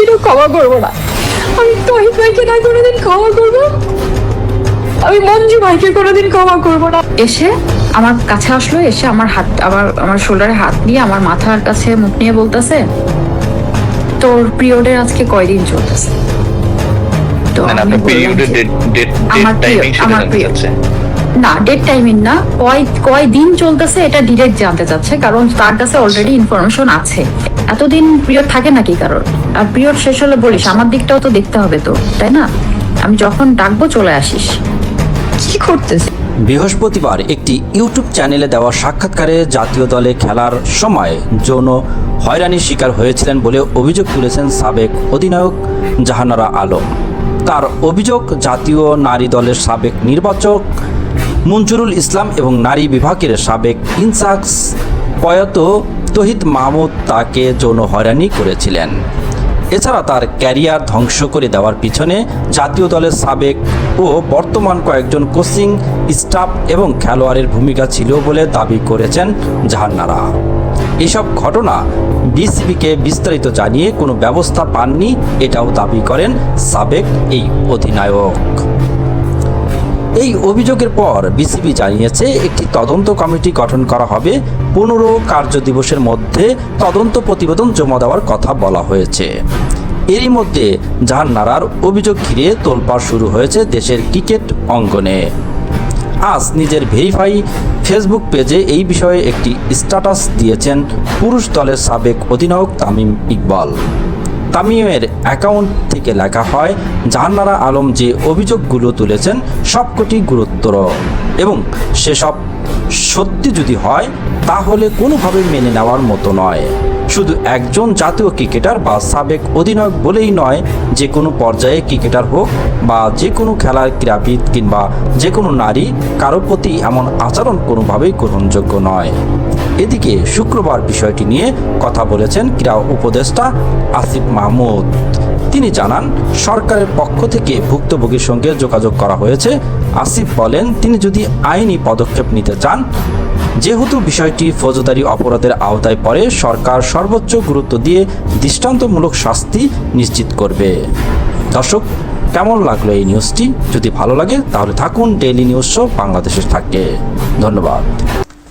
কোনোদিনও ক্ষমা করবো না। আমি তহিদ ভাইকে না কোনোদিন ক্ষমা করবো, আমি মঞ্জু ভাইকে কোনোদিন ক্ষমা করবো না। এসে আমার কাছে আসলো, এসে আমার হাত, আমার শোল্ডারে হাত দিয়ে আমার মাথার কাছে মুখ নিয়ে বলতেছে, তোর পিরিয়ডের আজকে কয়দিন চলতেছে? তো আমি বললাম যে আমার পিরিয়ড না, ডেট টাইমিং না, কয়দিন চলতেছে এটা ডিরেক্ট জানতে চাচ্ছে, কারণ তার কাছে অলরেডি ইনফরমেশন আছে। এতদিন পিরিয়ড থাকে নাকি কারোর? আর পিরিয়ড শেষ হলে বলিস, আমার দিকটাও তো দেখতে হবে তো, তাই না? আমি যখন ডাকবো চলে আসিস। কি করতেছে? বৃহস্পতিবার একটি ইউটিউব চ্যানেলে দেওয়া সাক্ষাৎকারে জাতীয় দলে খেলার সময় যৌন হয়রানির শিকার হয়েছিলেন বলে অভিযোগ তুলেছেন সাবেক অধিনায়ক জাহানারা আলম। তার অভিযোগ, জাতীয় নারী দলের সাবেক নির্বাচক মঞ্জুরুল ইসলাম এবং নারী বিভাগের সাবেক ইনচার্জ প্রয়াত তহিদ মাহমুদ তাকে যৌন হয়রানি করেছিলেন। এছাড়া তার ক্যারিয়ার ধ্বংস করে দেওয়ার পিছনে জাতীয় দলের সাবেক ও বর্তমান কয়েকজন কোচিং স্টাফ এবং খেলোয়াড়ের ভূমিকা ছিল বলে দাবি করেছেন জাহানারা। এসব ঘটনা বিসিবিকে বিস্তারিত জানিয়ে কোনো ব্যবস্থা পাননি, এটাও দাবি করেন সাবেক এই অধিনায়ক। এই অভিযোগের পর বিসিবি জানিয়েছে একটি তদন্ত কমিটি গঠন করা হবে। 15 কার্যদিবসের মধ্যে তদন্ত প্রতিবেদন জমা দেওয়ার কথা বলা হয়েছে। এরই মধ্যে জাহানারার অভিযোগ ঘিরে তোলপাড় শুরু হয়েছে দেশের ক্রিকেট অঙ্গনে। আজ নিজের ভেরিফাই ফেসবুক পেজে এই বিষয়ে একটি স্ট্যাটাস দিয়েছেন পুরুষ দলের সাবেক অধিনায়ক তামিম ইকবাল। তামিমের অ্যাকাউন্ট থেকে লেখা হয়, জাহানারা আলম যে অভিযোগগুলো তুলেছেন সবকটি গুরুতর এবং সেসব সত্যি যদি হয় তাহলে কোনোভাবে মেনে নেওয়ার মতো নয়। শুধু একজন জাতীয় ক্রিকেটার বা সাবেক অধিনায়ক বলেই নয়, যে কোনো পর্যায়ে ক্রিকেটার হোক বা যে কোনো খেলার ক্রীড়াবিদ কিংবা যে কোনো নারী, কারো প্রতি এমন আচরণ কোনোভাবেই গ্রহণযোগ্য নয়। এদিকে শুক্রবার বিষয়টি নিয়ে কথা বলেছেন ক্রীড়া উপদেষ্টা আসিফ মাহমুদ। তিনি জানান, সরকারের পক্ষ থেকে ভুক্তভোগীর সঙ্গে যোগাযোগ করা হয়েছে। আসিফ বলেন, তিনি যদি আইনি পদক্ষেপ নিতে চান, যেহেতু বিষয়টি ফৌজদারি অপরাধের আওতায় পড়ে, সরকার সর্বোচ্চ গুরুত্ব দিয়ে দৃষ্টান্তমূলক শাস্তি নিশ্চিত করবে। দর্শক, কেমন লাগলো এই নিউজটি? যদি ভালো লাগে তাহলে থাকুন ডেইলি নিউজ শো বাংলাদেশের থাকে। ধন্যবাদ।